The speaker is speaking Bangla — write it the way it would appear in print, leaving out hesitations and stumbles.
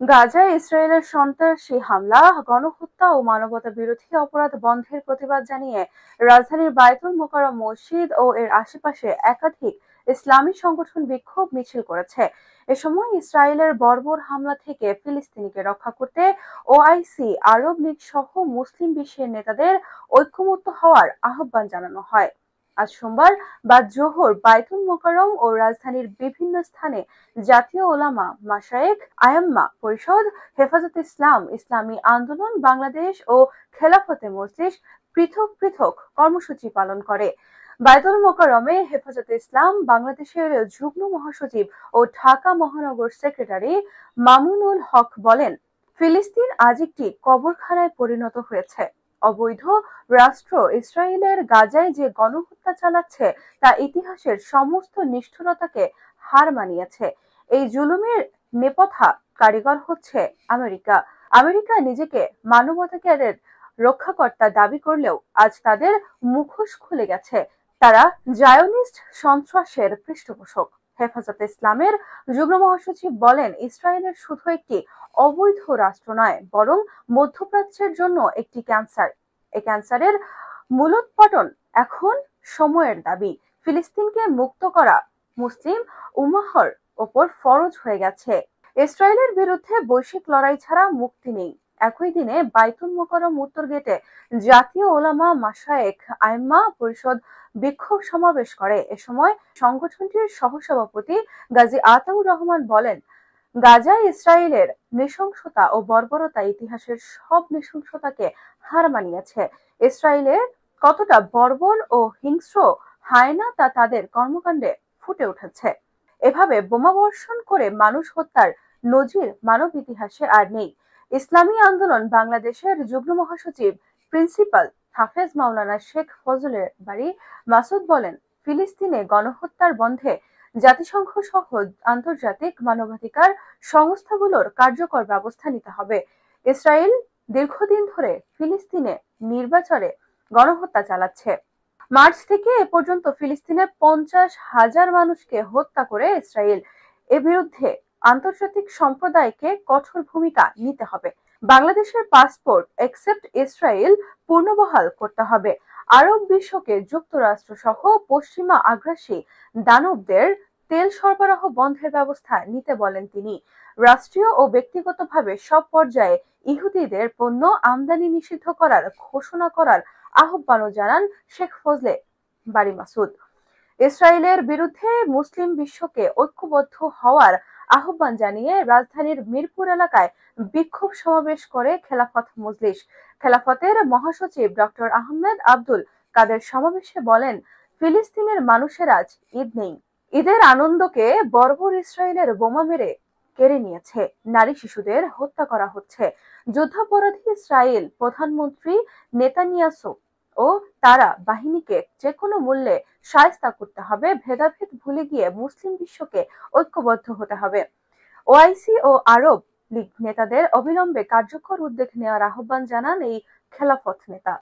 গাজায় ইসরায়েলের সন্ত্রাসী হামলা, গণহত্যা ও মানবতাবিরোধী অপরাধ বন্ধের প্রতিবাদ জানিয়ে রাজধানীর বায়তুল মোকাররম মসজিদ ও এর আশেপাশে একাধিক ইসলামী সংগঠন বিক্ষোভ মিছিল করেছে। এ সময় ইসরায়েলের বর্বর হামলা থেকে ফিলিস্তিনিকে রক্ষা করতে ওআইসি, আরব লীগ সহ মুসলিম বিশ্বের নেতাদের ঐক্যমত্য হওয়ার আহ্বান জানানো হয়। আজ সোমবার বাদ জোহর বায়তুল মোকাররম ও রাজধানীর বিভিন্ন স্থানে জাতীয় ওলামা মাশায়েখ, আয়াম্মা পরিষদ, হেফাজতে ইসলাম, ইসলামী আন্দোলন বাংলাদেশ ও খেলাফতে মজলিস পৃথক পৃথক কর্মসূচি পালন করে। বায়তুল মোকাররমে হেফাজতে ইসলাম বাংলাদেশের যুগ্ম মহাসচিব ও ঢাকা মহানগর সেক্রেটারি মামুনুল হক বলেন, ফিলিস্তিন আজ একটি কবরখানায় পরিণত হয়েছে। অবৈধ রাষ্ট্র ইসরায়েলের গাজায় যে গণহত্যা চালাচ্ছে তা ইতিহাসের সমস্ত নিষ্ঠুরতাকে হার মানিয়েছে। এই জুলুমের নেপথ্য কারিগর হচ্ছে আমেরিকা। আমেরিকা নিজেকে মানবাধিকারের রক্ষাকর্তা দাবি করলেও আজ তাদের মুখোশ খুলে গেছে। তারা জায়োনিস্ট সন্ত্রাসের পৃষ্ঠপোষক। হেফাজতে ইসলামের যুগ্ম মহাসচিব বলেন, ইসরায়েলের শুধু একটি অবৈধ রাষ্ট্র নয়, বরং মধ্যপ্রাচ্যের জন্য একটি ক্যান্সার। এই ক্যান্সারের মূলোৎপাটন এখন সময়ের দাবি। ফিলিস্তিনকে মুক্ত করা মুসলিম উম্মাহর ওপর ফরজ হয়ে গেছে। ইসরায়েলের বিরুদ্ধে বৈশ্বিক লড়াই ছাড়া মুক্তি নেই। একই দিনে বায়তুল মোকাররম উত্তর গেটে জাতীয় ওলামা মাশায়েখ, আইম্মা পরিষদ বিক্ষোভ সমাবেশ করে। এ সময় সংগঠনটির সহসভাপতি গাজী আতাউর রহমান বলেন, গাজায় ইসরায়েলের নৃশংসতা ও বর্বরতা ইতিহাসের সব নৃশংসতাকে হার মানিয়েছে। ইসরায়েলের কতটা বর্বর ও হিংস্র হায়না তা তাদের কর্মকাণ্ডে ফুটে উঠেছে। এভাবে বোমাবর্ষণ করে মানুষ হত্যার নজির মানব ইতিহাসে আর নেই। ইসলামী আন্দোলন বাংলাদেশের যুগ্ম মহাসচিব প্রিন্সিপাল হাফেজ মাওলানা শেখ ফজলের বাড়ি মাসুদ বলেন, ফিলিস্তিনে গণহত্যার বন্ধে জাতিসংঘ সহ আন্তর্জাতিক মানবাধিকার সংস্থাগুলোর কার্যকর ব্যবস্থা নিতে হবে। ইসরায়েল দীর্ঘদিন ধরে ফিলিস্তিনে নির্বিচারে গণহত্যা চালাচ্ছে। মার্চ থেকে এ পর্যন্ত ফিলিস্তিনে 50,000 মানুষকে হত্যা করে ইসরায়েল। এর বিরুদ্ধে আন্তর্জাতিক সম্প্রদায়কে কঠোর ভূমিকা নিতে হবে। বাংলাদেশের পাসপোর্ট একসেপ্ট ইসরায়েল পুনর্বহাল করতে হবে। আরব বিশ্বকে যুক্তরাষ্ট্র সহ পশ্চিমা আগ্রাসী দানবদের তেল সরবরাহ বন্ধের ব্যবস্থা নিতে বলেন তিনি। রাষ্ট্রীয় ও ব্যক্তিগতভাবে সব পর্যায়ে ইহুদিদের পণ্য আমদানি নিষিদ্ধ করার ঘোষণা করার আহ্বানও জানান শেখ ফজলে বারী মাসুদ। ইসরায়েলের বিরুদ্ধে মুসলিম বিশ্বকে ঐক্যবদ্ধ হওয়ার আহ্বান জানিয়ে রাজধানীর মিরপুর এলাকায় বিক্ষোভ সমাবেশ করে খেলাফত মজলিস। খেলাফতের মহাসচিব ডক্টর আহমেদ আব্দুল কাদের সমাবেশে বলেন, ফিলিস্তিনের মানুষের আজ ঈদ নেই। ঈদের আনন্দকে বর্বর ইসরায়েলের বোমা মেরে কেড়ে নিয়েছে। নারী শিশুদের হত্যা করা হচ্ছে। যুদ্ধাপরাধী ইসরায়েল প্রধানমন্ত্রী নেতানিয়াহু ও তারা বাহিনীকে যেকোনো মূল্যে শায়েস্তা করতে হবে। ভেদাভেদ ভুলে গিয়ে মুসলিম বিশ্বকে ঐক্যবদ্ধ হতে হবে। ওআইসি ও আরব লীগ নেতাদের অবিলম্বে কার্যকর উদ্যোগ নেওয়ার আহ্বান জানান এই খেলাফত নেতা।